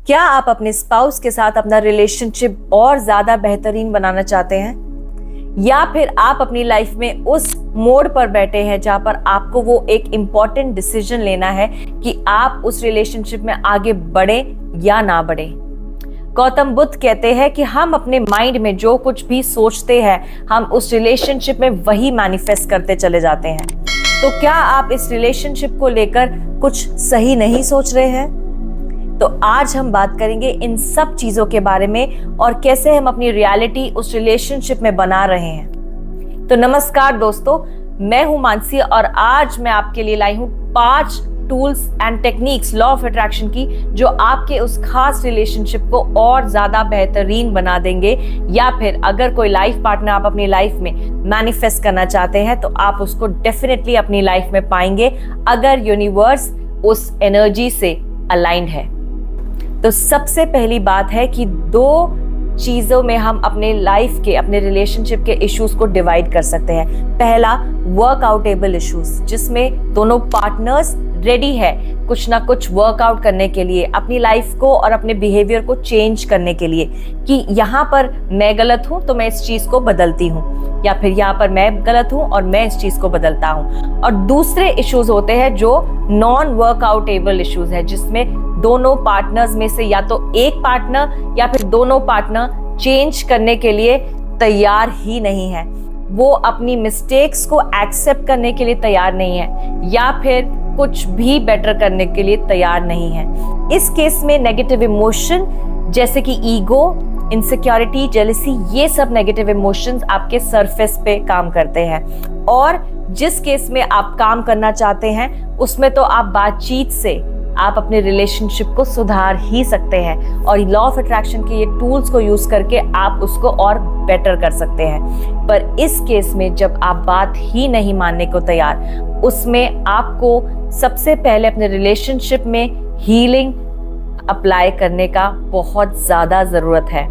क्या आप अपने स्पाउस के साथ अपना रिलेशनशिप और ज्यादा बेहतरीन बनाना चाहते हैं, या फिर आप अपनी लाइफ में उस मोड़ पर बैठे हैं जहां पर आपको वो एक इम्पॉर्टेंट डिसीजन लेना है कि आप उस रिलेशनशिप में आगे बढ़े या ना बढ़े। गौतम बुद्ध कहते हैं कि हम अपने माइंड में जो कुछ भी सोचते हैं हम उस रिलेशनशिप में वही मैनिफेस्ट करते चले जाते हैं। तो क्या आप इस रिलेशनशिप को लेकर कुछ सही नहीं सोच रहे हैं? तो आज हम बात करेंगे इन सब चीजों के बारे में और कैसे हम अपनी रियलिटी उस रिलेशनशिप में बना रहे हैं। तो नमस्कार दोस्तों, मैं हूं मानसी और आज मैं आपके लिए लाई हूं 5 tools and techniques law of attraction की जो आपके उस खास रिलेशनशिप को और ज्यादा बेहतरीन बना देंगे, या फिर अगर कोई लाइफ पार्टनर आप अपनी लाइफ में मैनिफेस्ट करना चाहते हैं तो आप उसको डेफिनेटली अपनी लाइफ में पाएंगे अगर यूनिवर्स उस एनर्जी से अलाइंड है। तो सबसे पहली बात है कि 2 चीजों में हम अपने लाइफ के, अपने रिलेशनशिप के इश्यूज को डिवाइड कर सकते हैं। पहला, वर्कआउटेबल इश्यूज, जिसमें दोनों पार्टनर्स रेडी है कुछ ना कुछ वर्कआउट करने के लिए, अपनी लाइफ को और अपने बिहेवियर को चेंज करने के लिए, कि यहाँ पर मैं गलत हूँ तो मैं इस चीज को बदलती हूँ, या फिर यहाँ पर मैं गलत हूँ और मैं इस चीज को बदलता हूँ। और दूसरे इश्यूज होते हैं जो नॉन वर्कआउटेबल इश्यूज है, जिसमें दोनों पार्टनर्स में से या तो एक पार्टनर या फिर दोनों पार्टनर चेंज करने के लिए तैयार ही नहीं है, वो अपनी मिस्टेक्स को एक्सेप्ट करने के लिए तैयार नहीं है, या फिर कुछ भी बेटर करने के लिए तैयार नहीं है। इस केस में नेगेटिव इमोशन जैसे कि ईगो, इनसिक्योरिटी, जेलसी, ये सब नेगेटिव इमोशंस आपके सरफेस पे काम करते हैं। और जिस केस में आप काम करना चाहते हैं उसमें तो आप बातचीत से आप अपने रिलेशनशिप को सुधार ही सकते हैं, और लॉ ऑफ अट्रैक्शन के ये टूल्स को यूज करके आप उसको और बेटर कर सकते हैं। पर इस केस में जब आप बात ही नहीं मानने को तैयार, उसमें आपको सबसे पहले अपने रिलेशनशिप में हीलिंग अप्लाई करने का बहुत ज्यादा जरूरत है।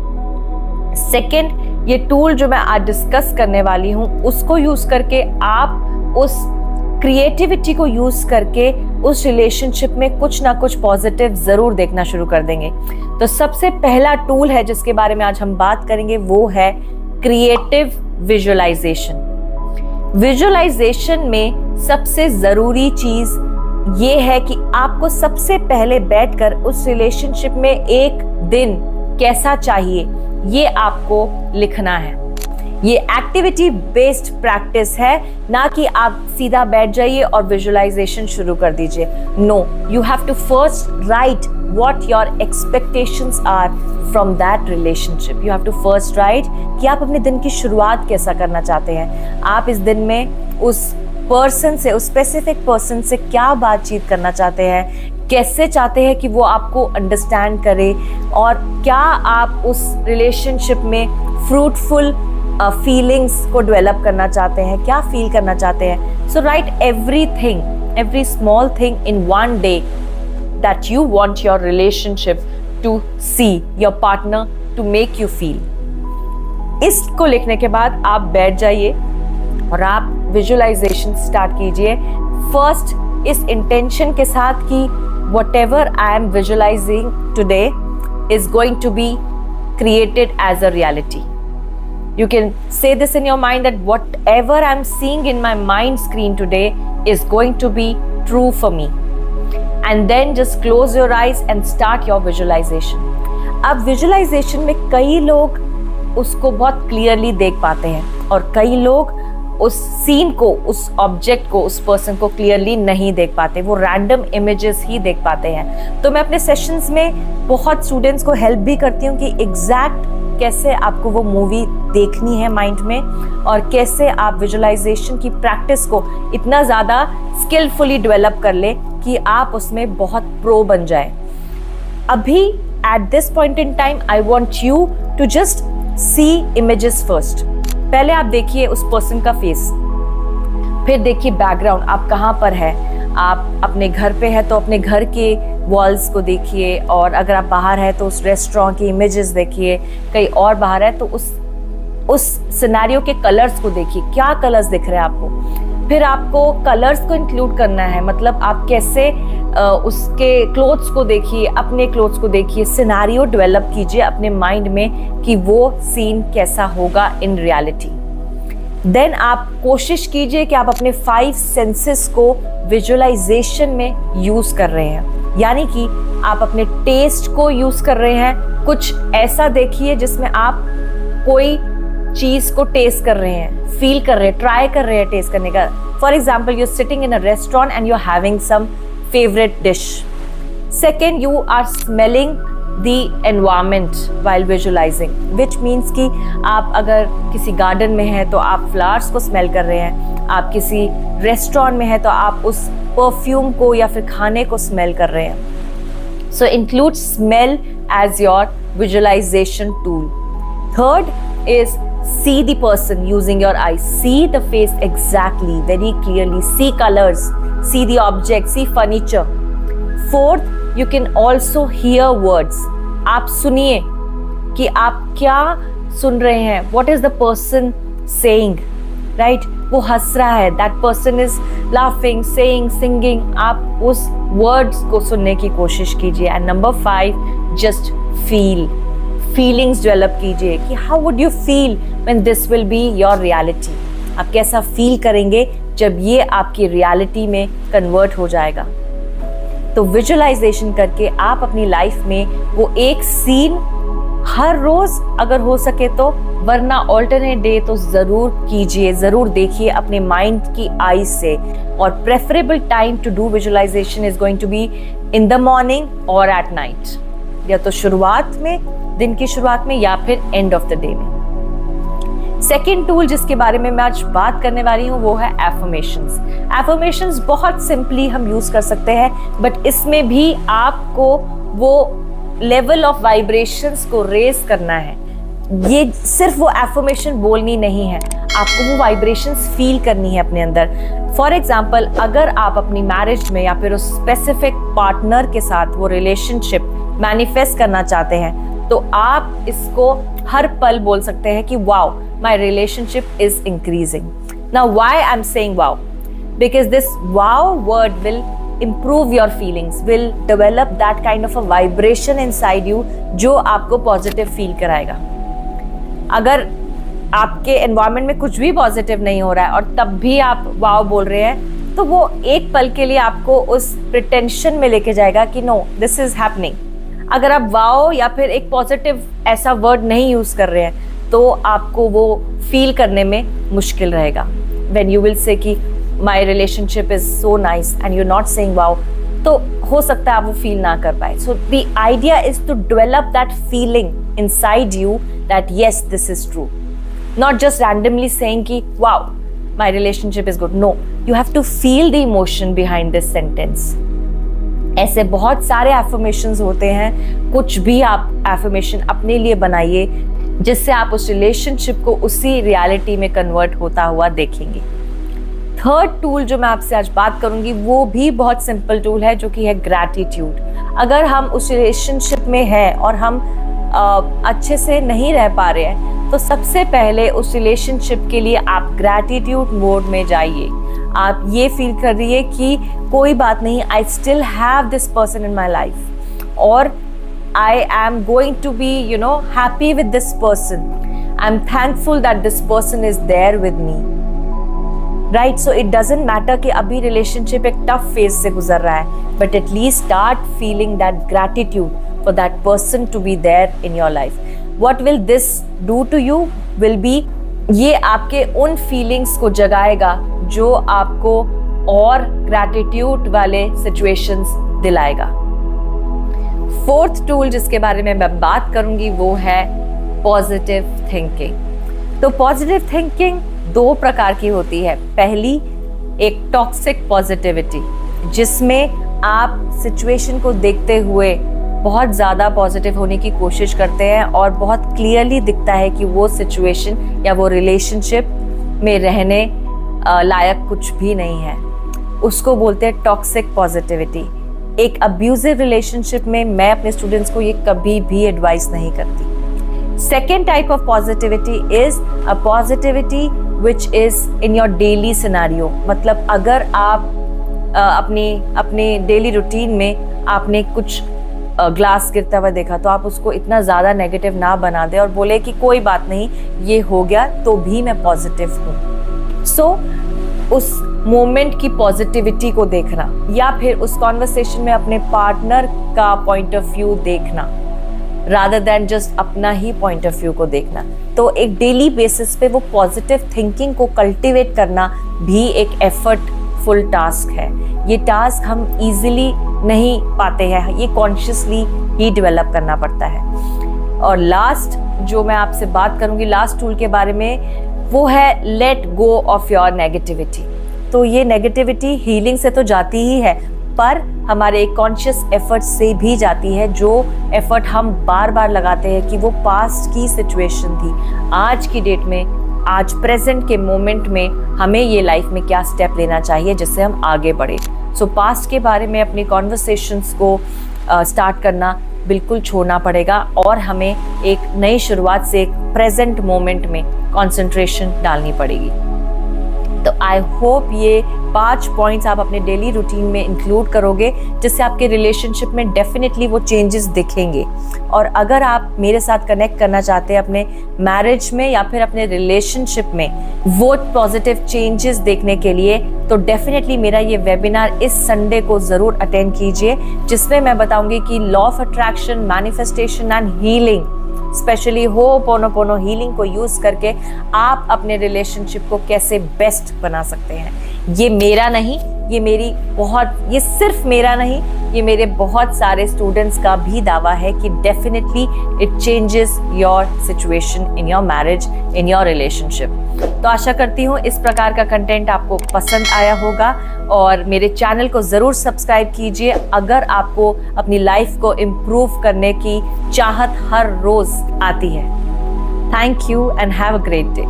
सेकंड, ये टूल जो मैं आज डिस्कस करने वाली हूँ उसको यूज करके आप उस क्रिएटिविटी को यूज करके उस रिलेशनशिप में कुछ ना कुछ पॉजिटिव जरूर देखना शुरू कर देंगे। तो सबसे पहला टूल है जिसके बारे में आज हम बात करेंगे, वो है क्रिएटिव विजुअलाइजेशन। विजुअलाइजेशन में सबसे जरूरी चीज ये है कि आपको सबसे पहले बैठकर उस रिलेशनशिप में एक दिन कैसा चाहिए ये आपको लिखना है। ये एक्टिविटी बेस्ड प्रैक्टिस है, ना कि आप सीधा बैठ जाइए और विजुअलाइजेशन शुरू कर दीजिए। No, you have to first write what your expectations are from that relationship. You have to first write कि आप अपने दिन की शुरुआत कैसा करना चाहते हैं, आप इस दिन में उस पर्सन से, उस स्पेसिफिक पर्सन से क्या बातचीत करना चाहते हैं, कैसे चाहते हैं कि वो आपको अंडरस्टैंड करे, और क्या आप उस रिलेशनशिप में फ्रूटफुल फीलिंग्स को डेवलप करना चाहते हैं, क्या फील करना चाहते हैं। So write everything, every small thing in one day that you want your relationship to see, your partner to make you feel. इसको लिखने के बाद आप बैठ जाइए और आप विजुअलाइजेशन स्टार्ट कीजिए। फर्स्ट इस इंटेंशन के साथ कि whatever I am visualizing today is going to be created as a reality. You can say this in your mind that whatever I'm seeing in my mind screen today is going to be true for me. And then just close your eyes and start your visualization. अब visualization में कई लोग उसको बहुत clearly देख पाते हैं और कई लोग उस सीन को, उस ऑब्जेक्ट को, उस पर्सन को क्लियरली नहीं देख पाते, वो रैंडम इमेजेस ही देख पाते हैं। तो मैं अपने सेशंस में बहुत स्टूडेंट्स को हेल्प भी करती हूँ कि एग्जैक्ट कैसे आपको वो मूवी देखनी है माइंड में, और कैसे आप विजुअलाइजेशन की प्रैक्टिस को इतना ज़्यादा स्किलफुली डेवलप कर ले कि आप उसमें बहुत प्रो बन जाए। अभी at this point in time I want you to just see images first. पहले आप देखिए उस पर्सन का फेस, फिर देखिए बैकग्राउंड, आप कहाँ पर है। आप अपने घर पे है तो अपने घर के वॉल्स को देखिए, और अगर आप बाहर है तो उस रेस्टोरेंट की इमेजेस देखिए, कहीं और बाहर है तो उस सिनेरियो के कलर्स को देखिए, क्या कलर्स दिख रहे हैं आपको। फिर आपको कलर्स को इंक्लूड करना है, मतलब आप कैसे उसके क्लोथ्स को देखिए, अपने क्लोथ्स को देखिए, सिनेरियो डेवलप कीजिए अपने माइंड में कि वो सीन कैसा होगा इन रियलिटी। देन आप कोशिश कीजिए कि आप अपने 5 सेंसेस को विजुअलाइजेशन में यूज कर रहे हैं, यानी कि आप अपने टेस्ट को यूज कर रहे हैं। कुछ ऐसा देखिए जिसमें आप कोई चीज को टेस्ट कर रहे हैं, फील कर रहे हैं, ट्राई कर रहे हैं टेस्ट करने का। For example, you are sitting in a restaurant and you are having some favourite dish. Second, you are smelling the environment while visualising, which means कि आप अगर किसी गार्डन में हैं तो आप फ्लावर्स को स्मेल कर रहे हैं, आप किसी रेस्टोरेंट में हैं तो आप उस परफ्यूम को या फिर खाने को स्मेल कर रहे हैं। So include smell as your visualization tool. Third is see the person using your eyes, see the face exactly, very clearly, see colors, see the object, see furniture. Fourth, you can also hear words. आप सुनिए कि आप क्या सुन रहे हैं, what is the person saying, right? वो हंस रहा है, that person is laughing, saying, singing. आप उस words को सुनने की कोशिश कीजिए। And number 5, just feel. Feelings develop कीजिए कि how would you feel when this will be your reality. आप कैसा फील करेंगे जब ये आपकी रियलिटी में कन्वर्ट हो जाएगा। तो विजुअलाइजेशन करके आप अपनी लाइफ में वो एक सीन हर रोज अगर हो सके तो, वरना ऑल्टरनेट डे तो जरूर कीजिए, जरूर देखिए अपने माइंड की आईज से। और preferable time to do visualisation is going to be in the morning और एट नाइट, या तो शुरुआत में, दिन की शुरुआत में, या फिर एंड ऑफ द डे में। सेकेंड टूल जिसके बारे में मैं आज बात करने वाली हूँ वो है एफर्मेशंस। एफर्मेशंस बहुत सिंपली हम यूज कर सकते हैं, बट इसमें भी आपको वो लेवल ऑफ वाइब्रेशंस को रेज करना है। ये सिर्फ वो एफर्मेशन बोलनी नहीं है, आपको वो वाइब्रेशंस फील करनी है अपने अंदर। फॉर एग्जाम्पल, अगर आप अपनी मैरिज में या फिर उस स्पेसिफिक पार्टनर के साथ वो रिलेशनशिप मैनिफेस्ट करना चाहते हैं तो आप इसको हर पल बोल सकते हैं कि wow, my relationship is increasing. Now why I am saying wow, because this wow word will improve your feelings, will develop that kind of a vibration inside you जो आपको पॉजिटिव फील कराएगा। अगर आपके एनवायरनमेंट में कुछ भी positive नहीं हो रहा है और तब भी आप वाओ बोल रहे हैं, तो वो एक पल के लिए आपको उस प्रिटेंशन में लेके जाएगा कि नो, दिस इज हैपनिंग। अगर आप वाओ या फिर एक पॉजिटिव ऐसा वर्ड नहीं यूज कर रहे हैं तो आपको वो फील करने में मुश्किल रहेगा। When you will say कि my relationship is so nice and you're not saying wow, तो हो सकता है आप वो फील ना कर पाए। So the idea is to develop that feeling inside you that yes, this is true, not just randomly saying कि wow, my relationship is good. No, you have to feel the emotion behind this sentence. ऐसे बहुत सारे affirmations होते हैं, कुछ भी आप affirmation अपने लिए बनाइए जिससे आप उस रिलेशनशिप को उसी रियलिटी में कन्वर्ट होता हुआ देखेंगे। थर्ड टूल जो मैं आपसे आज बात करूंगी वो भी बहुत सिंपल टूल है, जो कि है ग्रैटिट्यूड। अगर हम उस रिलेशनशिप में हैं और हम अच्छे से नहीं रह पा रहे हैं तो सबसे पहले उस रिलेशनशिप के लिए आप ग्रैटिट्यूड मोड में जाइए। आप ये फील करिए कि कोई बात नहीं, I still have this person in my life और I am going to be, happy with this person. I'm thankful that this person is there with me. Right? So it doesn't matter कि अभी relationship एक tough phase से गुजर रहा है, but at least start feeling that gratitude for that person to be there in your life. What will this do to you? Will be ये आपके उन feelings को जगाएगा जो आपको और gratitude वाले situations दिलाएगा। फोर्थ टूल जिसके बारे में मैं बात करूंगी वो है पॉजिटिव थिंकिंग। तो पॉजिटिव थिंकिंग दो प्रकार की होती है। पहली, एक टॉक्सिक पॉजिटिविटी, जिसमें आप सिचुएशन को देखते हुए बहुत ज़्यादा पॉजिटिव होने की कोशिश करते हैं और बहुत क्लियरली दिखता है कि वो सिचुएशन या वो रिलेशनशिप में रहने लायक कुछ भी नहीं है। उसको बोलते हैं टॉक्सिक पॉजिटिविटी। एक अब्यूजिव रिलेशनशिप में मैं अपने स्टूडेंट्स को ये कभी भी एडवाइस नहीं करती। Second type of positivity is a positivity which is in your daily scenario. मतलब अगर आप अपने डेली रूटीन में आपने कुछ ग्लास गिरता हुआ देखा तो आप उसको इतना ज़्यादा नेगेटिव ना बना दे और बोले कि कोई बात नहीं, ये हो गया तो भी मैं पॉजिटिव हूँ। सो उस मोमेंट की पॉजिटिविटी को देखना या फिर उस कॉन्वर्सेशन में अपने पार्टनर का पॉइंट ऑफ व्यू देखना रादर देन जस्ट अपना ही पॉइंट ऑफ व्यू को देखना। तो एक डेली बेसिस पे वो पॉजिटिव थिंकिंग को कल्टीवेट करना भी एक एफर्टफुल टास्क है। ये टास्क हम इजीली नहीं पाते हैं, ये कॉन्शियसली ही डेवलप करना पड़ता है। और लास्ट जो मैं आपसे बात करूंगी लास्ट टूल के बारे में, वो है let go of your negativity. तो ये नेगेटिविटी हीलिंग से तो जाती ही है, पर हमारे एक कॉन्शियस एफर्ट से भी जाती है, जो एफर्ट हम बार बार लगाते हैं कि वो पास्ट की सिचुएशन थी। आज की डेट में, आज प्रेजेंट के मोमेंट में हमें ये लाइफ में क्या स्टेप लेना चाहिए जिससे हम आगे बढ़े। सो पास्ट के बारे में अपनी कॉन्वर्सेशंस को स्टार्ट करना बिल्कुल छोड़ना पड़ेगा और हमें एक नई शुरुआत से एक प्रेजेंट मोमेंट में कंसंट्रेशन डालनी पड़ेगी। तो आई होप ये 5 पॉइंट्स आप अपने डेली रूटीन में इंक्लूड करोगे, जिससे आपके रिलेशनशिप में डेफिनेटली वो चेंजेस दिखेंगे। और अगर आप मेरे साथ कनेक्ट करना चाहते हैं अपने मैरिज में या फिर अपने रिलेशनशिप में वो पॉजिटिव चेंजेस देखने के लिए, तो डेफिनेटली मेरा ये वेबिनार इस संडे को ज़रूर अटेंड कीजिए, जिसमें मैं बताऊंगी कि law of attraction, manifestation and healing, specially ho'oponopono healing को यूज करके आप अपने रिलेशनशिप को कैसे बेस्ट बना सकते हैं। ये मेरा नहीं, ये सिर्फ मेरा नहीं, ये मेरे बहुत सारे स्टूडेंट्स का भी दावा है कि definitely it changes your situation in your marriage, in your relationship. तो आशा करती हूँ इस प्रकार का कंटेंट आपको पसंद आया होगा और मेरे चैनल को ज़रूर सब्सक्राइब कीजिए अगर आपको अपनी लाइफ को इम्प्रूव करने की चाहत हर रोज़ आती है। Thank you and have a great day.